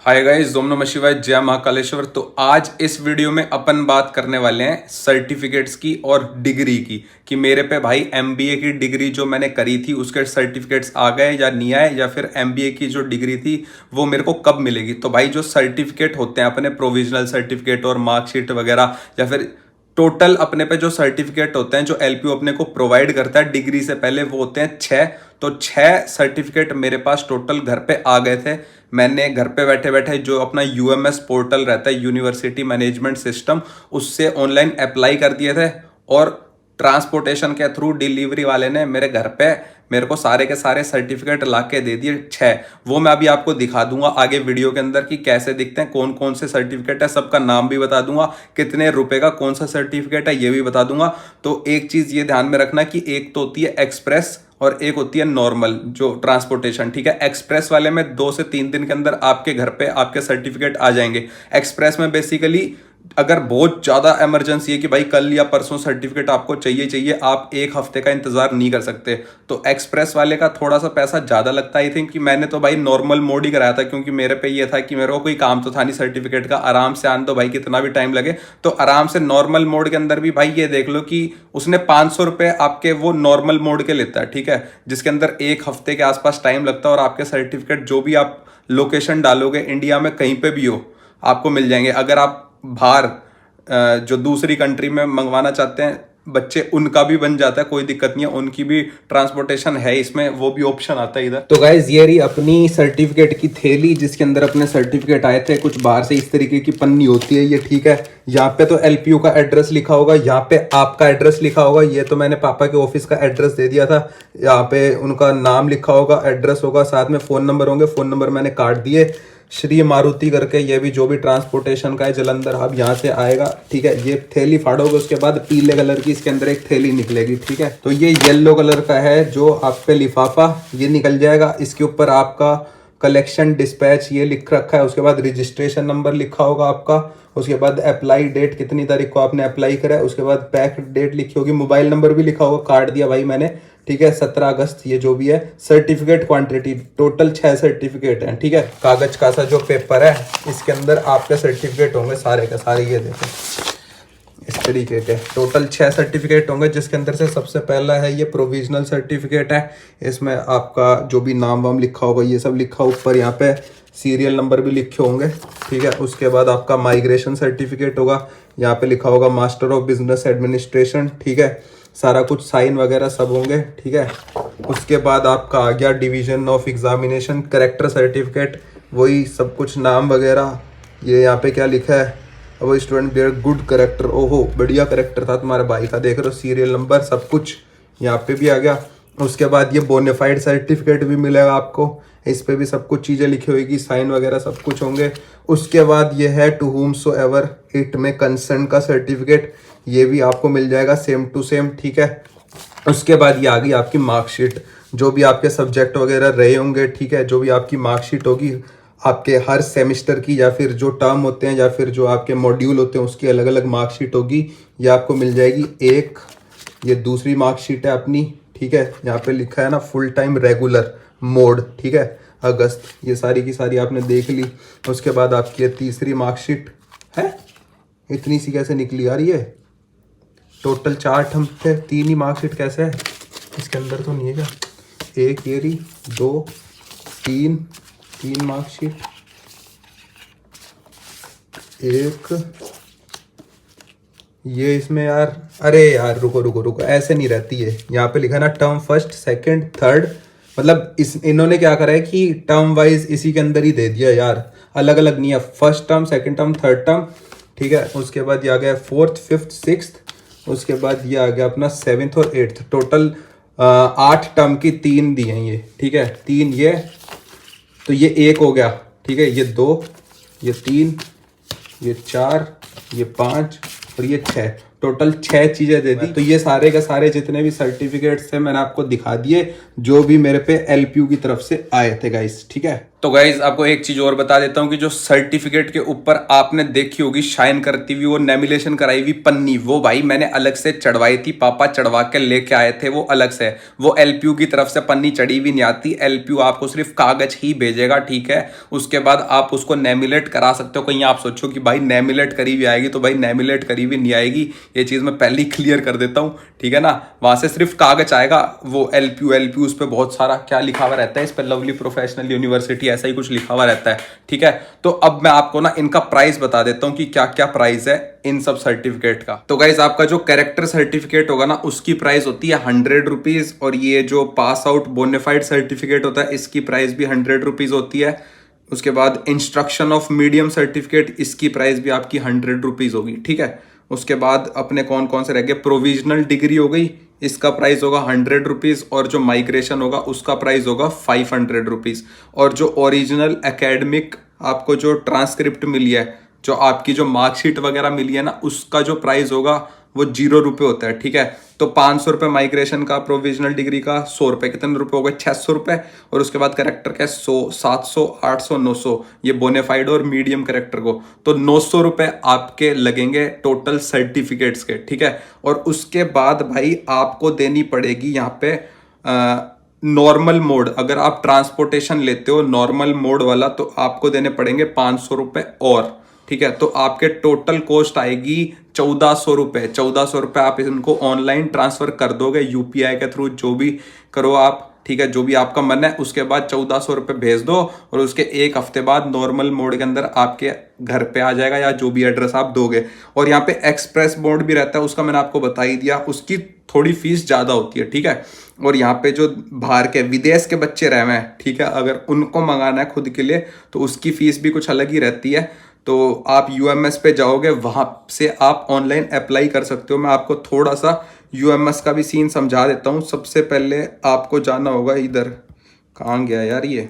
Hi guys, ओम नमः शिवाय, जय महाकालेश्वर। तो आज इस वीडियो में अपन बात करने वाले हैं सर्टिफिकेट्स की और डिग्री की कि मेरे पे भाई एमबीए की डिग्री जो मैंने करी थी उसके सर्टिफिकेट्स आ गए या नहीं आए, या फिर एमबीए की जो डिग्री थी वो मेरे को कब मिलेगी। तो भाई जो सर्टिफिकेट होते हैं अपने, प्रोविजनल सर्टिफिकेट और मार्कशीट वगैरह, या फिर टोटल अपने पे जो सर्टिफिकेट होते हैं जो एलपीयू अपने को प्रोवाइड करता है डिग्री से पहले, वो होते हैं 6। तो 6 सर्टिफिकेट मेरे पास टोटल घर पे आ गए थे। मैंने घर पे बैठे बैठे जो अपना यूएमएस पोर्टल रहता है, यूनिवर्सिटी मैनेजमेंट सिस्टम, उससे ऑनलाइन अप्लाई कर दिए थे। और ट्रांसपोर्टेशन के थ्रू डिलीवरी वाले ने मेरे घर पे मेरे को सारे के सारे सर्टिफिकेट ला के दे दिए 6। वो मैं अभी आपको दिखा दूंगा आगे वीडियो के अंदर कि कैसे दिखते हैं, कौन कौन से सर्टिफिकेट है, सबका नाम भी बता दूंगा, कितने रुपए का कौन सा सर्टिफिकेट है ये भी बता दूंगा। तो एक चीज ये ध्यान में रखना कि एक तो होती है एक्सप्रेस और एक होती है नॉर्मल जो ट्रांसपोर्टेशन। ठीक है, एक्सप्रेस वाले में 2 से 3 दिन के अंदर आपके घर पे आपके सर्टिफिकेट आ जाएंगे। एक्सप्रेस में बेसिकली अगर बहुत ज़्यादा इमरजेंसी है कि भाई कल या परसों सर्टिफिकेट आपको चाहिए, आप एक हफ्ते का इंतजार नहीं कर सकते, तो एक्सप्रेस वाले का थोड़ा सा पैसा ज़्यादा लगता है। आई थिंक कि मैंने तो भाई नॉर्मल मोड ही कराया था, क्योंकि मेरे पे ये था कि मेरे को कोई काम तो था नहीं सर्टिफिकेट का, आराम से आने दो भाई, कितना भी टाइम लगे। तो आराम से नॉर्मल मोड के अंदर भी भाई ये देख लो कि उसने 500 रुपये आपके वो नॉर्मल मोड के लेता है। ठीक है, जिसके अंदर एक हफ्ते के आसपास टाइम लगता है और आपके सर्टिफिकेट जो भी आप लोकेशन डालोगे इंडिया में कहीं पे भी हो आपको मिल जाएंगे। अगर आप बाहर जो दूसरी कंट्री में मंगवाना चाहते हैं बच्चे, उनका भी बन जाता है, कोई दिक्कत नहीं है, उनकी भी ट्रांसपोर्टेशन है इसमें, वो भी ऑप्शन आता है इधर। तो गाइज ये रही अपनी सर्टिफिकेट की थैली जिसके अंदर अपने सर्टिफिकेट आए थे। कुछ बाहर से इस तरीके की पन्नी होती है ये। ठीक है, यहाँ पे तो एलपीयू का एड्रेस लिखा होगा, यहाँ पे आपका एड्रेस लिखा होगा। ये तो मैंने पापा के ऑफिस का एड्रेस दे दिया था, यहाँ पे उनका नाम लिखा होगा, एड्रेस होगा, साथ में फ़ोन नंबर होंगे। फ़ोन नंबर मैंने काट दिए, श्री मारुति करके। ये भी जो भी ट्रांसपोर्टेशन का है जलंधर अब यहाँ से आएगा। ठीक है, ये थैली फाड़ोगे उसके बाद पीले कलर की इसके अंदर एक थैली निकलेगी। ठीक है, तो ये येलो कलर का है जो आप पे लिफाफा ये निकल जाएगा। इसके ऊपर आपका कलेक्शन डिस्पैच ये लिख रखा है, उसके बाद रजिस्ट्रेशन नंबर लिखा होगा आपका, उसके बाद अप्लाई डेट कितनी तारीख को आपने अप्लाई करा है, उसके बाद पैक डेट लिखी होगी, मोबाइल नंबर भी लिखा होगा, काट दिया भाई मैंने। ठीक है, 17 अगस्त ये जो भी है। सर्टिफिकेट क्वांटिटी टोटल 6 सर्टिफिकेट हैं। ठीक है, कागज का सा जो पेपर है इसके अंदर आपके सर्टिफिकेट होंगे सारे के सारे। ये देखो इस तरीके के टोटल 6 सर्टिफिकेट होंगे, जिसके अंदर से सबसे पहला है ये प्रोविजनल सर्टिफिकेट है। इसमें आपका जो भी नाम वाम लिखा होगा ये सब लिखा, ऊपर यहाँ पे सीरियल नंबर भी लिखे होंगे। ठीक है, उसके बाद आपका माइग्रेशन सर्टिफिकेट होगा, यहाँ पे लिखा होगा मास्टर ऑफ बिजनेस एडमिनिस्ट्रेशन। ठीक है, सारा कुछ साइन वगैरह सब होंगे। ठीक है, उसके बाद आपका आ गया division of examination character certificate, वही सब कुछ नाम वगैरह। ये यहाँ पे क्या लिखा है, वो स्टूडेंट देयर गुड करेक्टर। ओहो बढ़िया करेक्टर था तुम्हारे भाई का, देख रहे हो सीरियल नंबर सब कुछ यहाँ पे भी आ गया। उसके बाद ये बोनाफाइड सर्टिफिकेट भी मिलेगा आपको, इस पे भी सब कुछ चीज़ें लिखी होगी, साइन वगैरह सब कुछ होंगे। उसके बाद ये है to whom soever it में कंसर्न का सर्टिफिकेट, ये भी आपको मिल जाएगा सेम टू सेम। ठीक है, उसके बाद ये आ गई आपकी मार्कशीट, जो भी आपके सब्जेक्ट वगैरह रहे होंगे। ठीक है, जो भी आपकी मार्कशीट होगी आपके हर सेमेस्टर की, या फिर जो टर्म होते हैं या फिर जो आपके मॉड्यूल होते हैं उसकी अलग अलग मार्कशीट होगी, ये आपको मिल जाएगी एक। ये दूसरी मार्कशीट है अपनी। ठीक है, यहाँ पे लिखा है ना फुल टाइम रेगुलर मोड। ठीक है, अगस्त, ये सारी की सारी आपने देख ली। उसके बाद आपकी ये तीसरी मार्कशीट है, इतनी सी कैसे निकली यार ये, टोटल 4 टर्म थे, 3 ही मार्कशीट कैसे है, इसके अंदर तो नहीं है क्या? एक ये रही, 2 3 मार्कशीट, एक ये इसमें यार, अरे यार रुको रुको रुको, ऐसे नहीं रहती है। यहाँ पे लिखा ना टर्म फर्स्ट सेकंड थर्ड, मतलब इन्होंने क्या करा है कि टर्म वाइज इसी के अंदर ही दे दिया यार, अलग अलग नहीं है। First term, second term, third term. ठीक है, उसके बाद ये आ गया 4th 5th 6th, उसके बाद ये आ गया अपना 7th और 8th। टोटल 8 टर्म की 3 दी हैं ये। ठीक है, 3 ये, तो ये 1 हो गया। ठीक है, ये 2, ये 3, ये 4, ये 5 और ये 6। टोटल 6 चीजें दे दी। तो ये सारे के सारे जितने भी सर्टिफिकेट्स थे मैंने आपको दिखा दिए, जो भी मेरे पे एलपीयू की तरफ से आए थे गाइस, ठीक है। तो गाइज आपको एक चीज और बता देता हूँ कि जो सर्टिफिकेट के ऊपर आपने देखी होगी शाइन करती हुई वो लेमिनेशन कराई हुई पन्नी, वो भाई मैंने अलग से चढ़वाई थी, पापा चढ़वा के लेके आए थे, वो अलग से। वो एलपीयू की तरफ से पन्नी चढ़ी हुई नहीं आती, एलपीयू आपको सिर्फ कागज ही भेजेगा, ठीक है। उसके बाद आप उसको नेमिलेट करा सकते हो। कहीं आप सोचो कि भाई नेमिलेट करी हुई आएगी, तो भाई नेमिलेट करी हुई नहीं आएगी, ये चीज मैं पहले ही क्लियर कर देता हूँ, ठीक है ना। वहां से सिर्फ कागज आएगा, वो एलपीयू एलपीयू उस पर बहुत सारा क्या लिखा हुआ रहता है, इस पर लवली प्रोफेशनल यूनिवर्सिटी ऐसा ही कुछ लिखा हुआ रहता है, ठीक है। तो अब मैं आपको ना इनका प्राइस बता देता हूं कि क्या क्या प्राइस है इन सब सर्टिफिकेट का। तो गाइज आपका जो कैरेक्टर सर्टिफिकेट होगा ना उसकी प्राइस होती है 100 रुपीज, और ये जो पास आउट बोनाफाइड सर्टिफिकेट होता है इसकी प्राइस भी 100 रुपीज होती है। उसके बाद इंस्ट्रक्शन ऑफ मीडियम सर्टिफिकेट, इसकी प्राइस भी आपकी 100 रुपीज होगी, ठीक है। उसके बाद अपने कौन कौन से रह गए, प्रोविजनल डिग्री हो गई, इसका प्राइस होगा 100 रुपीज, और जो माइग्रेशन होगा उसका प्राइस होगा 500 रुपीज। और जो ओरिजिनल एकेडमिक आपको जो ट्रांसक्रिप्ट मिली है, जो आपकी जो मार्कशीट वगैरह मिली है ना, उसका जो प्राइस होगा वो 0 रुपये होता है, ठीक है। तो 500 रुपये माइग्रेशन का, प्रोविजनल डिग्री का 100 रुपये, कितने रुपये हो गए, 600 रुपये। और उसके बाद करेक्टर का 100, 700, 800, 900, ये बोनेफाइड और मीडियम करेक्टर को, तो 900 रुपये आपके लगेंगे टोटल सर्टिफिकेट्स के, ठीक है। और उसके बाद भाई आपको देनी पड़ेगी यहाँ पे नॉर्मल मोड, अगर आप ट्रांसपोर्टेशन लेते हो नॉर्मल मोड वाला, तो आपको देने पड़ेंगे 500 रुपये और, ठीक है। तो आपके टोटल कॉस्ट आएगी 1400 रुपये। 1400 रुपये आप इनको ऑनलाइन ट्रांसफर कर दोगे यूपीआई के थ्रू, जो भी करो आप, ठीक है, जो भी आपका मन है। उसके बाद 1400 रुपये भेज दो, और उसके एक हफ्ते बाद नॉर्मल मोड के अंदर आपके घर पे आ जाएगा, या जो भी एड्रेस आप दोगे। और यहाँ पे एक्सप्रेस मोड भी रहता है, उसका मैंने आपको बता ही दिया, उसकी थोड़ी फीस ज़्यादा होती है, ठीक है। और यहाँ पे जो बाहर के विदेश के बच्चे रहे हैं, ठीक है, अगर उनको मंगाना है खुद के लिए तो उसकी फीस भी कुछ अलग ही रहती है। तो आप यूएमएस पे जाओगे, वहाँ से आप ऑनलाइन अप्लाई कर सकते हो। मैं आपको थोड़ा सा यूएमएस का भी सीन समझा देता हूँ। सबसे पहले आपको जाना होगा इधर, कहाँ गया यार ये,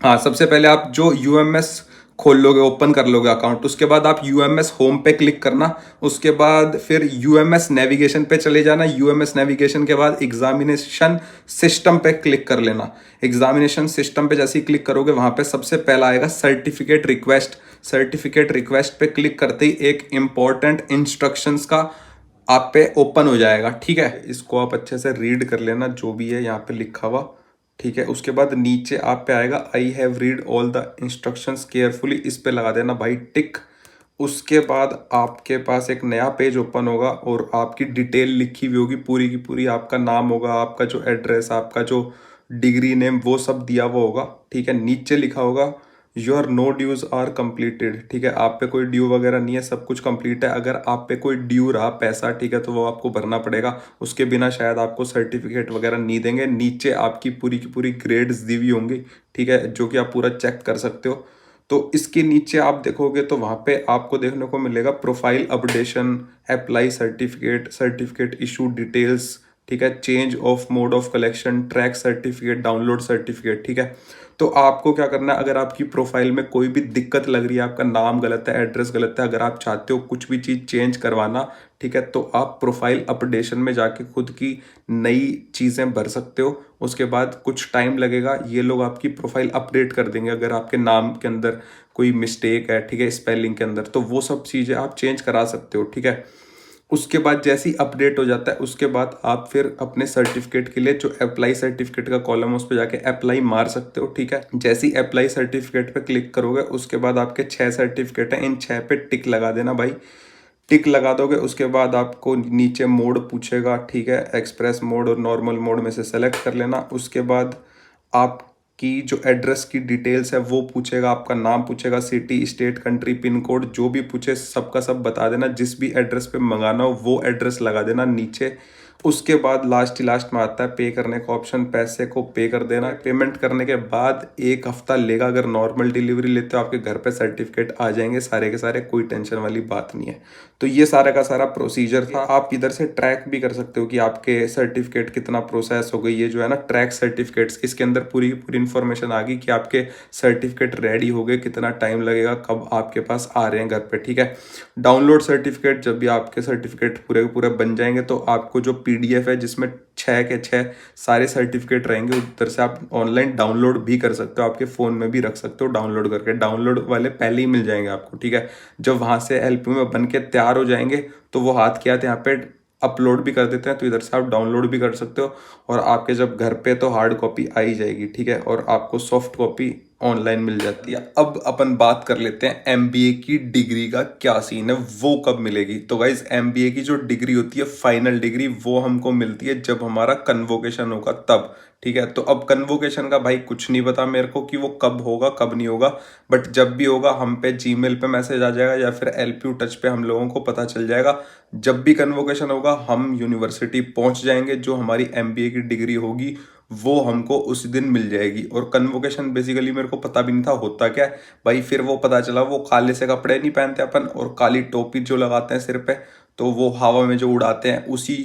हाँ, सबसे पहले आप जो यूएमएस खोल लोगे, ओपन कर लोगे अकाउंट, उसके बाद आप यूएमएस होम पे क्लिक करना। उसके बाद फिर यूएमएस नेविगेशन पे चले जाना। यूएमएस नेविगेशन के बाद एग्जामिनेशन सिस्टम पे क्लिक कर लेना। एग्जामिनेशन सिस्टम पे जैसे ही क्लिक करोगे, वहां पे सबसे पहला आएगा सर्टिफिकेट रिक्वेस्ट। सर्टिफिकेट रिक्वेस्ट पे क्लिक करते ही एक इंपॉर्टेंट इंस्ट्रक्शंस का आप पे ओपन हो जाएगा, ठीक है। इसको आप अच्छे से रीड कर लेना, जो भी है यहाँ पे लिखा हुआ, ठीक है। उसके बाद नीचे आप पे आएगा I have read all the instructions carefully, इस पे लगा देना भाई टिक। उसके बाद आपके पास एक नया पेज ओपन होगा, और आपकी डिटेल लिखी हुई होगी पूरी की पूरी। आपका नाम होगा, आपका जो एड्रेस, आपका जो डिग्री नेम, वो सब दिया हुआ होगा, ठीक है। नीचे लिखा होगा your no dues are completed, ठीक है। आप पे कोई ड्यू वगैरह नहीं है, सब कुछ कंप्लीट है। अगर आप पे कोई ड्यू रहा पैसा, ठीक है, तो वो आपको भरना पड़ेगा, उसके बिना शायद आपको सर्टिफिकेट वगैरह नहीं देंगे। नीचे आपकी पूरी की पूरी ग्रेड्स दी हुई होंगी, ठीक है, जो कि आप पूरा चेक कर सकते हो। तो इसके नीचे आप देखोगे तो वहाँ पे आपको देखने को मिलेगा profile updation, apply certificate, certificate issue details, ठीक है, change of mode of collection, track certificate, download certificate, ठीक है। तो आपको क्या करना है, अगर आपकी प्रोफाइल में कोई भी दिक्कत लग रही है, आपका नाम गलत है, एड्रेस गलत है, अगर आप चाहते हो कुछ भी चीज़ चेंज करवाना, ठीक है, तो आप प्रोफाइल अपडेशन में जाके खुद की नई चीज़ें भर सकते हो। उसके बाद कुछ टाइम लगेगा, ये लोग आपकी प्रोफाइल अपडेट कर देंगे। अगर आपके नाम के अंदर कोई मिस्टेक है, ठीक है, स्पेलिंग के अंदर, तो वो सब चीज़ें आप चेंज करा सकते हो, ठीक है। उसके बाद जैसे ही अपडेट हो जाता है, उसके बाद आप फिर अपने सर्टिफिकेट के लिए जो अप्लाई सर्टिफिकेट का कॉलम है उस पर जाके अप्लाई मार सकते हो, ठीक है। जैसे ही अप्लाई सर्टिफिकेट पे क्लिक करोगे, उसके बाद आपके 6 सर्टिफिकेट हैं, इन 6 पे टिक लगा देना भाई। टिक लगा दोगे, उसके बाद आपको नीचे मोड पूछेगा, ठीक है, एक्सप्रेस मोड और नॉर्मल मोड में से सेलेक्ट कर लेना। उसके बाद आपकी जो एड्रेस की डिटेल्स है वो पूछेगा, आपका नाम पूछेगा, city, state, country, pin code, जो भी पूछे सबका सब बता देना। जिस भी एड्रेस पे मंगाना हो वो एड्रेस लगा देना नीचे। उसके बाद लास्ट में आता है पे करने का ऑप्शन, पैसे को पे कर देना। पेमेंट करने के बाद 1 हफ्ता लेगा, अगर नॉर्मल डिलीवरी लेते हो आपके घर पे सर्टिफिकेट आ जाएंगे सारे के सारे, कोई टेंशन वाली बात नहीं है। तो ये सारा का सारा प्रोसीजर था। आप इधर से ट्रैक भी कर सकते हो कि आपके सर्टिफिकेट कितना प्रोसेस हो गई। ये जो है ना ट्रैक सर्टिफिकेट्स, इसके अंदर पूरी पूरी इन्फॉर्मेशन आ गई कि आपके सर्टिफिकेट रेडी हो गए, कितना टाइम लगेगा, कब आपके पास आ रहे हैं घर पे, ठीक है। डाउनलोड सर्टिफिकेट, जब भी आपके सर्टिफिकेट पूरे के पूरे बन जाएंगे तो आपको जो PDF है जिसमें 6 के 6 सारे सर्टिफिकेट रहेंगे, उधर से आप ऑनलाइन डाउनलोड भी कर सकते हो, आपके फ़ोन में भी रख सकते हो डाउनलोड करके। डाउनलोड वाले पहले ही मिल जाएंगे आपको, ठीक है। जब वहाँ से LPU में बन के तैयार हो जाएंगे तो वो हाथ के हाथ यहाँ पे अपलोड भी कर देते हैं, तो इधर से आप डाउनलोड भी कर सकते हो। और आपके जब घर पे तो हार्ड कॉपी आ ही जाएगी, ठीक है, और आपको सॉफ्ट कॉपी ऑनलाइन मिल जाती है। अब अपन बात कर लेते हैं MBA की डिग्री का क्या सीन है, वो कब मिलेगी। तो गाइज MBA की जो डिग्री होती है, फाइनल डिग्री, वो हमको मिलती है जब हमारा कन्वोकेशन होगा तब, ठीक है। तो अब कन्वोकेशन का भाई कुछ नहीं पता मेरे को कि वो कब होगा कब नहीं होगा, बट जब भी होगा हम पे जीमेल पे मैसेज आ जाएगा या फिर LPU टच पे हम लोगों को पता चल जाएगा। जब भी कन्वोकेशन होगा हम यूनिवर्सिटी पहुंच जाएंगे, जो हमारी MBA की डिग्री होगी वो हमको उस दिन मिल जाएगी। और कन्वोकेशन बेसिकली मेरे को पता भी नहीं था होता क्या है भाई, फिर वो पता चला वो काले से कपड़े नहीं पहनते अपन और काली टोपी जो लगाते हैं सिर पे, तो वो हवा में जो उड़ाते हैं, उसी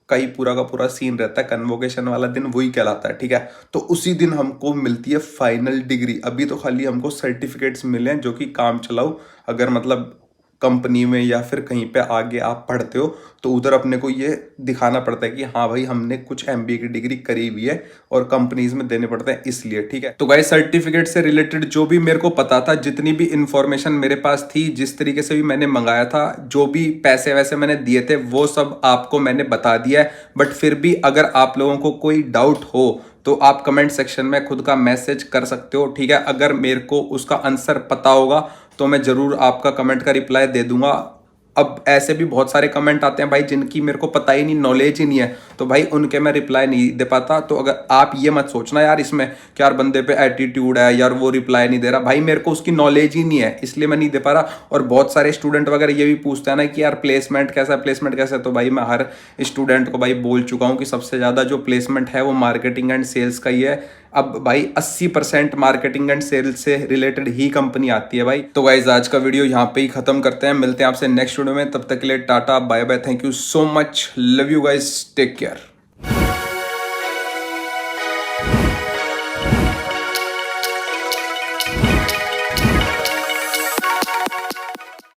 का ही पूरा का पूरा सीन रहता है। कन्वोकेशन वाला दिन वही कहलाता है, ठीक है। तो उसी दिन हमको मिलती है फाइनल डिग्री। अभी तो खाली हमको सर्टिफिकेट्स मिले हैं जो कि काम चलाऊ, अगर मतलब कंपनी में या फिर कहीं पे आगे आप पढ़ते हो तो उधर अपने को ये दिखाना पड़ता है कि हाँ भाई हमने कुछ MBA की डिग्री करी हुई है, और कंपनीज में देने पड़ते हैं इसलिए, ठीक है। तो गाइस सर्टिफिकेट से रिलेटेड जो भी मेरे को पता था, जितनी भी इंफॉर्मेशन मेरे पास थी, जिस तरीके से भी मैंने मंगाया था, जो भी पैसे वैसे मैंने दिए थे, वो सब आपको मैंने बता दिया है। बट फिर भी अगर आप लोगों को कोई डाउट हो तो आप कमेंट सेक्शन में खुद का मैसेज कर सकते हो, ठीक है। अगर मेरे को उसका आंसर पता होगा तो मैं जरूर आपका कमेंट का रिप्लाई दे दूंगा। अब ऐसे भी बहुत सारे कमेंट आते हैं भाई जिनकी मेरे को पता ही नहीं, नॉलेज ही नहीं है, तो भाई उनके मैं रिप्लाई नहीं दे पाता। तो अगर आप ये मत सोचना यार इसमें कि यार बंदे पे एटीट्यूड है यार वो रिप्लाई नहीं दे रहा, भाई मेरे को उसकी नॉलेज ही नहीं है इसलिए मैं नहीं दे पा रहा। और बहुत सारे स्टूडेंट वगैरह ये भी पूछते हैं ना कि यार प्लेसमेंट कैसा है, प्लेसमेंट कैसा है, तो भाई मैं हर स्टूडेंट को भाई बोल चुका हूँ कि सबसे ज़्यादा जो प्लेसमेंट है वो मार्केटिंग एंड सेल्स का ही है। अब भाई 80% मार्केटिंग एंड सेल्स से रिलेटेड ही कंपनी आती है भाई। तो गाइज आज का वीडियो यहाँ पे ही खत्म करते हैं, मिलते हैं आपसे नेक्स्ट वीडियो में, तब तक के लिए tata bye bye, thank you so much, love you guys, take care.